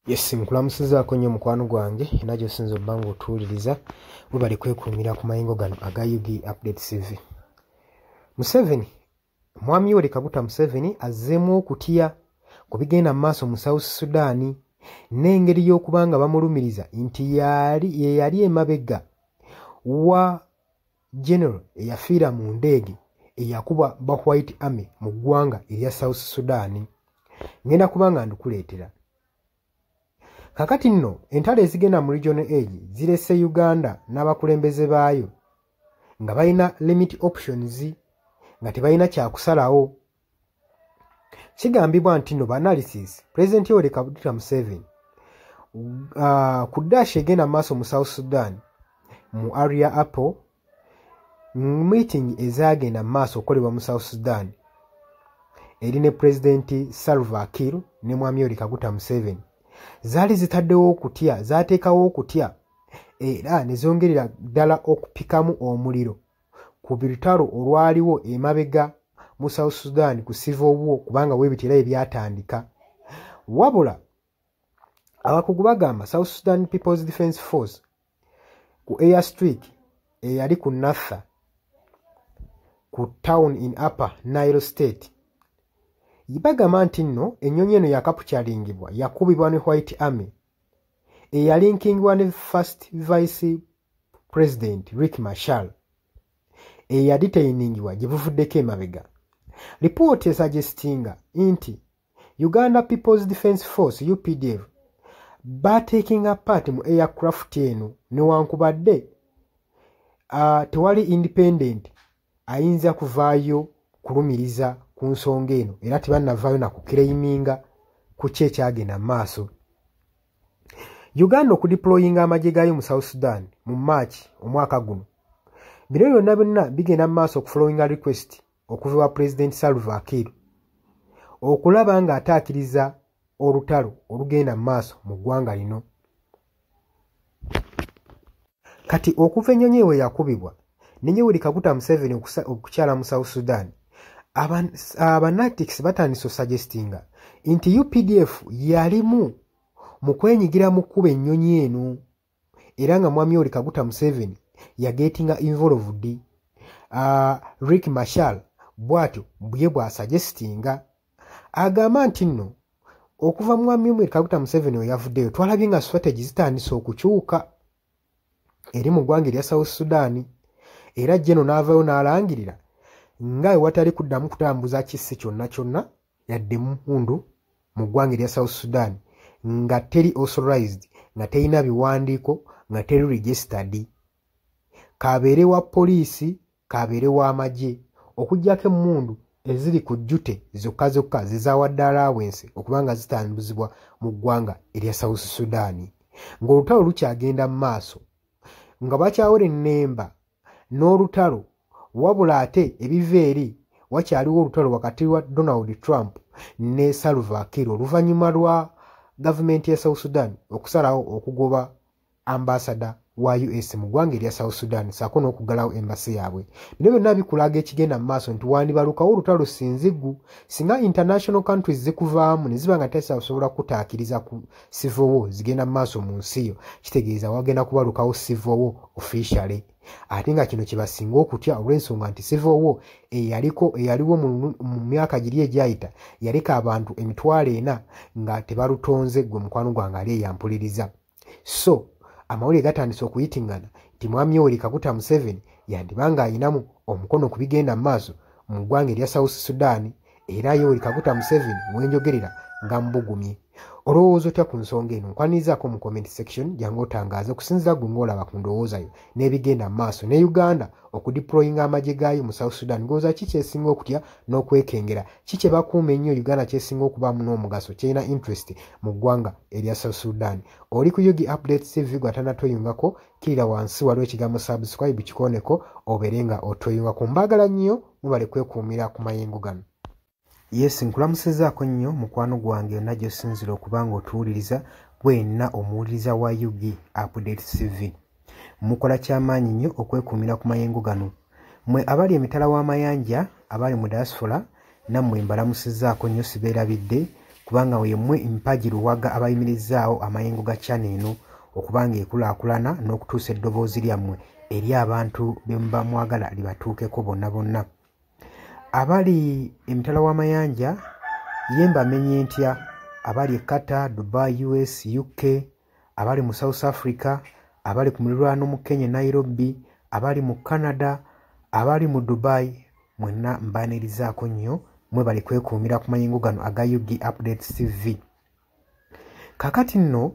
Yes, nkulamusizaako nnyo mukwano gwange era gy'osinza obba ng'otuwuliriza webali kwekuumira ku mayingo gano aga UG Update TV. Museveni, Mwami Yoweri Kaguta Museveni azzeemu okutya ku bigenda mu maaso mu South Sudan n'engeri y'okuba nga bamulumiriza nti yali emabega wa General eyafiira mu ndeege eyakuba ba White Army mu ggwanga erya South Sudan. Ngenda kuba nga ndikuleetera. Kakati nno entalo ezigenda mu Regional Age zirese Uganda n'abakulembeze baayo nga balina limit options nga tebalina kyakusalawo. Kigambibwa nti nno analysis President Yoweri Kaguta Museveni ku dash egenda maaso mu South Sudan mu area Apple meeting ezagenda maaso okolebwa mu South Sudan eri ne President Salva Kiir ne Mwami Yoweri Kaguta Museveni zaali zitaddewo okutya, zaateekawo okutya era ne zongerera ddala okupikamu omuliro ku bitalo olwaliwo emabega mu South Sudan ku civil war kubanga weebitera ebyatandika. Wabula abakugu bagamba South Sudan People's Defence Force ku airstrike eyali ku Natha ku town in Upper Nile State bagamba nti nno ennyonyi eno yakapukyalingibwa yakubibwa ne White Army eyalinkingibwa ne First Vice President Riek Machar eyadetainingibwa gye buvuddeko emabega. Report esuggestinga nti Uganda People's Defence Force UPDF batekinga part mu aircraft eno newankubadde tewali independent ayinza kuvaayo kulumiriza ku nsonga eno era tebannavaayo na kukireiminga ku kye kyagenda maaso. Uganda okudeployinga amagye gaayo mu South Sudan mu March omwaka guno. Bino byonna byonna bigenda mu maaso okufollowinga request okuva wa President Salva Kiir okulaba nga ataakiriza olutalo olugenda mu maaso mu ggwanga lino. Kati okuva ennyonyi ewe yakubibwa ne Yoweri Kaguta Museveni okukyala mu South Sudan, abanatics batandise suggestinga nti UPDF yalimu mu kwenyigira mu kkuba ennyonyi eno era nga Mwami Yoweri Kaguta Museveni yagetinga involved. Riek Machar bw'atyo bye bw'asuggestinga agamba nti nno okuva Mwami Yoweri Kaguta Museveni we yavuddeyo twalabye nga strategy zitandise okukyuka eri mu ggwanga erya South Sudan era jeno n'avaayo n'alangirira nga watali kuddamu kutambuza kisi kyonna kyonna yadde mundu mu ggwanga erya South Sudan nga teri authorized nga terina biwandiiko nga teri registered. Kabeere wa poliisi kabeere wa amagye okuggyako emmundu eziri ku jjute zokka zokka zizaawadde allowance okubanga zitambuzibwa mu ggwanga erya South Sudan ng'olutalo lukyagenda mu maaso nga bakyawera ennemba n'olutalo. Wabula ate ebiva eri wakyaliwo olutalo wakati wa Donald Trump ne Salva Kiir oluvannyuma lwa gavumenti ya South Sudan okusalawo okugoba ambassador wa US mu ggwanga erya South Sudan saako n'okuggalawo embassy yaabwe. Bino byonna bikulaga ekigenda mu maaso nti wandibalukawo olutalo sinziggu singa international countries zikuvaamu ne ziba nga tezisobola kutaakiriza ku civil war zigenda mu maaso mu nsi yo, kitegeeza wagenda kubalukawo civil war officially. Ate nga kino kye basinga okutya olw'ensonga nti civil war eyaliwo mu myaka giri egyayita yaleka abantu emitwalo 4 nga tebalutonze gwe mukwano gwange ali eyampuliriza. So amawulire gatandise okuyitingana nti Mwami Yoweri Kaguta Museveni yandibanga ayinamu omukono ku bigenda mu maaso mu ggwanga erya South Sudan era Yoweri Kaguta Museveni mwenjogerera nga mbugumye. Olowooza otya ku nsonga eno? Nkwanirizaako mu comment section jangu otangaaze okusinziira gwe ng'olaba ku ndowooza yo n'ebigenda mu maaso ne Uganda okudeployinga amagye gaayo mu South Sudan. Ng'oza ki kyesinga okutya n'okwekengera? Ki kye bakuuma ennyo Uganda kyesinga okubaamu n'omugaso kyerina interest mu ggwanga erya South Sudan? Oli ku UG Update TV gw'atanatoyungako kirira wansi waliwo ekigambo subscribe kikoneko obeere nga otoyungako. Mbaagala nnyo mubale kwekuumira ku mayengo gano. Yes, nkulamusizaako nnyo mukwano gwange yonna gy'osinzira okuba nga otuwuliriza gwenna omuwuliriza wa UG Update TV. Mukola kyamaanyi nnyo okwekuumira ku mayengo gano. Mmwe abali emitala w'amayanja abali mu diaspora nammwe mbalamusizaako nnyo sibeerabidde kubanga yemmwe mpagi luwaga abayimirizaawo amayengo ga channel eno okubanga ekulaakulana n'okutuusa eddoboozi lyammwe eri abantu be muba mwagala libatuukeko bonna bonna. Abali emitala w'amayanja ye mbamenye ntya, abali e Qatar, Dubai, US, UK, abali mu South Africa, abali ku muliraano mu Kenya, Nairobi, abali mu Canada, abali mu Dubai, mwenna mbaanirizaako nnyo mwe bali kwekuumira ku mayengo gano aga Yugi Updates TV. Kakati nno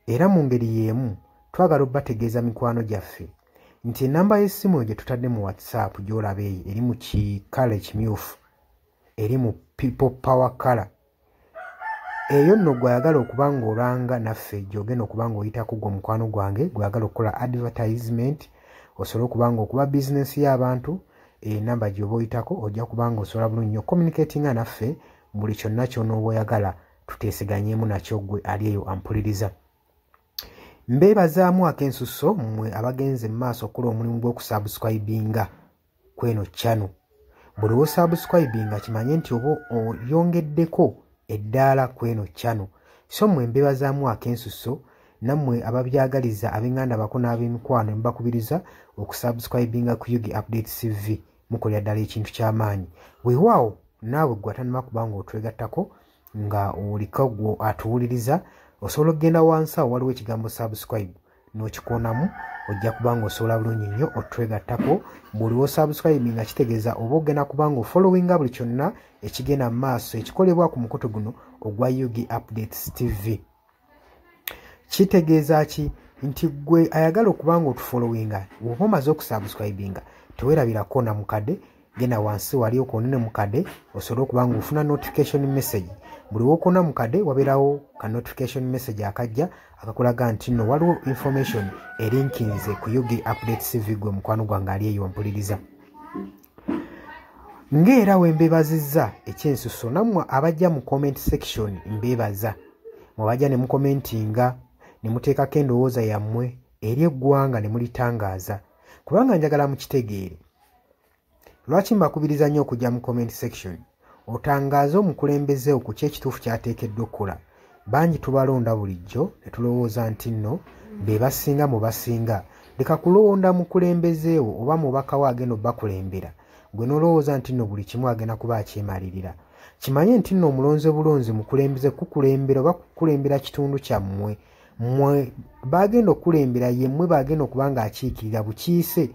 era mu ngeri y'emu twagala obbategeeza mikwano gyaffe nti enamba y'essimu gye tutadde mu WhatsApp gy'olaba eyo eri mu kikala ekimyufu, eri mu people power color. Eyo nno gw'ayagala okuba ng'olanga naffe gy'ogenda okuba ng'oyitako gwe mukwano gwange gw'ayagala okukola advertisement, osobola okuba ng'okuba bizinesi y'abantu, enamba gy'oba oyitako ojja kuba ng'osobola bulungi nnyo communicatinga naffe buli kyonna ky'onooba oyagala tuteeseganyeemu nakyo gwe ali eyo ampuliriza. Mbeebazaamu ak'ensusso mmwe abagenze mu maaso okukola omulimu gw'okusubscribinga kweno channel. Buli w'osubscribinga kimanye nti oba oyongeddeko eddaala kweno channel. So mmwe mbeebazaamu ak'ensusso nammwe ababyagaliza ab'enganda bako n'ab'emikwano mbakubiriza okusubscribinga ku Yugi Updates TV, mukolera ddala ekintu ky'amaanyi. Weewaawo naawe gwe atanema kuba ng'otwegattako nga oliko gwe atuwuliriza, osobola okugenda wansi awo waliwo ekigambo subscribe n'okikoonamu, ojja kuba ng'osobola bulungi nnyo otwegattako. Buli w'osubscribe nga kitegeeza oba ogenda kuba ng'ofollowinga buli kyonna ekigenda mu maaso ekikolebwa ku mukutu guno ogwa Yugi Updates TV. Kitegeeza ki? Nti gwe ayagala okuba ng'otufollowinga bw'oba omaze okusubscribinga teweerabirako na mukadde, genda wansi wali okoonene mukadde osobole okuba ng'ofuna notification message. Buli w'okoona mukadde wabeerawo ka notification message akajja akakulaga nti nno waliwo information erinkinze ku Yugi Updates TV gwe mukwano gwange ali eyo mpuliriza. Ng'era we mbeebazizza ekyensusso nammwe abajja mu comment section mbeebaza, mwebajja ne mukomentinga ne muteekako endowooza yammwe eri eggwanga ne mulitangaaza, kubanga njagala mukitegeere. Lwaki mbakubiriza nnyo okujja mu comment section otangaaze omukulembeze ku ky'ekituufu ky'ateekeddwa okukola. Bangi tubalonda bulijjo ne tulowooza nti nno be basinga mu basinga. Leka kulonda mukulembeze wo oba mubaka wo agenda obbakulembera gwe n'olowooza nti nno buli kimu agenda kuba akyemalirira. Kimanye nti nno omulonze bulonzi mukulembeze kukulembera oba kukulembera kitundu kyammwe. Mmwe bagenda okukulembera yemmwe bagenda okuba ng'akiikirira bukiise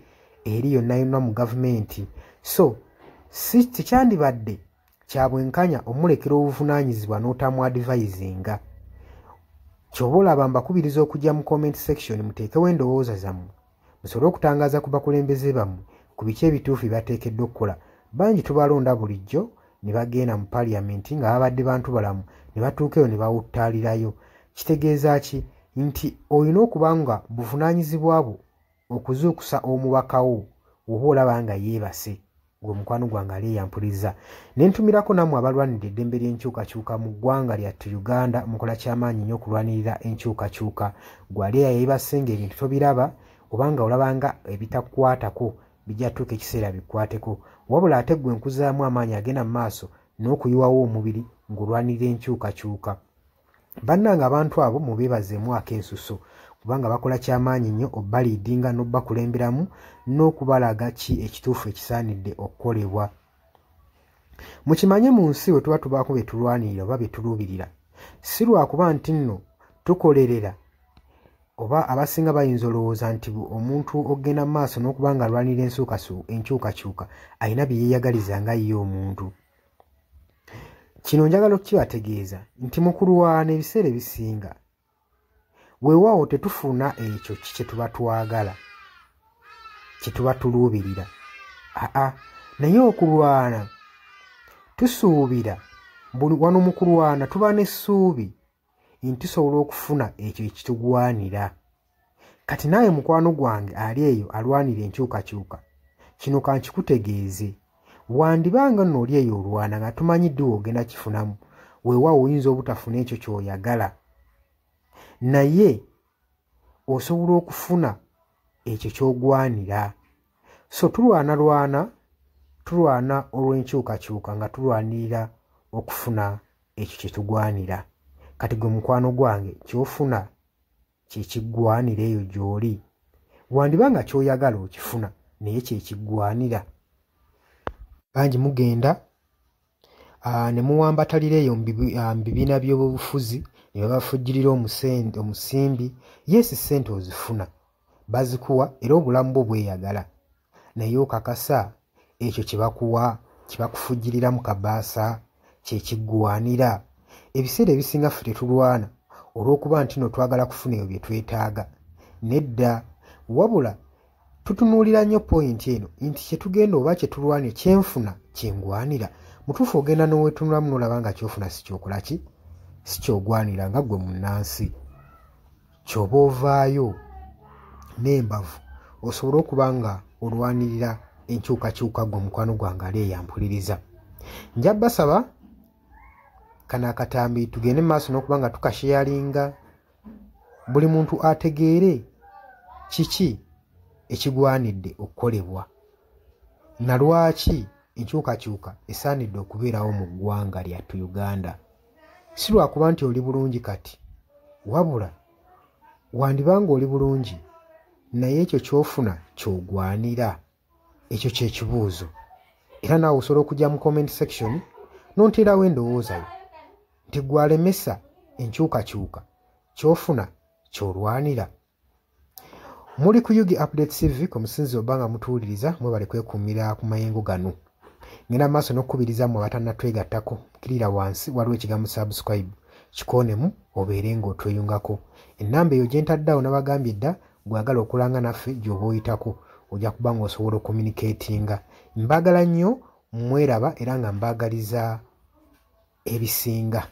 eri yonna yonna mu gavumenti. So si kyandibadde kya bwenkanya omulekera obuvunaanyizibwa n'otamu advisinga. Ky'oba olaba mbakubiriza okujja mu comment section muteekewo endowooza zammwe musobole okutangaaza ku bakulembeze bammwe ku biki ebituufu bye bateekeddwa okukola. Bangi tubalonda bulijjo ne bagenda mu parliament nga babadde bantu balamu ne batuuka eyo ne bawuttaalirayo. Kitegeeza ki? Nti olina okuba nga buvunaanyizibwa bwo okuzuukusa omubaka wo oba olaba nga yeebase gwe mukwano gwange ali eyampuliriza. Ne ntumirako nammwe abalwanirira eddembe ly'enkyukakyuka mu ggwanga lyattu Uganda, mukola ky'amaanyi nnyo okulwanirira enkyukakyuka. Gwe ali yeebase ng'ebintu tobiraba obanga olabanga ebitakukwatako bijja tuuka ekiseera bikwateko, wabula ate gwe nkuzaamu amaanyi agenda mu maaso n'okuyiwawo omubiri ng'olwanirira enkyukakyuka. Bannanga abantu abo mubeebazeemu ak'ensusso kubanga bakola ky'amaanyi nnyo obbaliidinga n'obbakulemberamu n'okubalaga ki ekituufu ekisaanidde okukolebwa. Mukimanye mu nsi we tuba tubaako be tulwanirira oba be tuluubirira, si lwakuba nti nno tukolerera oba abasinga bayinza olowooza nti omuntu ogenda mu maaso n'okuba nga alwanirira enkyukakyuka alina bye yeeyagaliza nga ye omuntu. Kino njagala okukibategeeza nti mu kulwana ebiseera ebisinga weewaawo tetufuna ekyo kye tuba twagala, kye tuba tuluubirira. Naye okulwana tusuubira, wano mu kulwana tuba n'essuubi nti tusobola okufuna ekyo ekitugwanira. Kati naawe mukwano gwange ali eyo alwanira enkyukakyuka, kino kankikutegeeze, wandibanga nno oli eyo olwana nga tumanyiddwe ogenda kifunamu, weewaawo oyinza obutafuna ekyo ky'oyagala, naye osobola okufuna ekyo ky'ogwanira. So tulwana olw'enkyukakyuka nga tulwanirira okufuna ekyo kye tugwanira. Kati gwe mukwano gwange ky'ofuna kye kiggwanira eyo gy'oli. Wandiba nga ky'oyagala okifuna naye kye kiggwanira. Bangi mugenda ne muwambatalira eyo mu bibiina by'obufuzi ne babafujjirira omusimbi. Yes, ssente ozifuna, bazikuwa era obulamu bwo bweyagala, naye okakasa ekyo kye bakuwa kye bakufujjirira mu kabaasa kye kiggwanira. Ebiseera ebisinga ffe tetulwana olw'okuba nti no twagala kufuna ebyo bye twetaaga. Nedda, wabula tutunuulira nnyo pointi eno nti kye tugenda oba kye tulwanye kyenfuna kyengwanira. Mutuufu ogenda n'oweetunulamu n'olaba nga kyofuna si kyokola ki, si kyogwanira nga ggwe munnansi. Ky'oba ovaayo n'embavu osobole okuba nga olwanirira enkyukakyuka gwe mukwano gwange ali eyampuliriza. Nja basaba kano akatambi tugende maaso n'okuba nga tukasheyalinga, buli muntu ategeere kiki ekigwanidde okukolebwa na lwaki enkyukakyuka esaanidde okubeerawo mu ggwanga lyattu Uganda. Si lwakuba nti oli bulungi kati, wabula wandibanga oli bulungi naye ekyo ky'ofuna ky'ogwanira. Ekyo kye kibuuzo. Era naawe osobola okujja mu comment section n'onteerawo endowooza yo nti gwalemesa enkyukakyuka ky'ofuna ky'olwanira. Muli ku Yugi Update TV ku musinzi oba nga mutuwuliriza, mwebale kwekuumira ku mayengo gano. Ngenda maaso n'okukubiriza mmwe abatannatwegattako, kirira wansi waliwo ekigambo subscribe, kikoonemu obeere ng'otweyungako. Ennamba eyo gye ntaddeawo nabagambye dda gwagala okulanga naffe gy'oba oyitako ojja kuba ng'osobola okommunikatinga. Mbagala nnyo, mweraba era nga mbaagaliza ebisinga.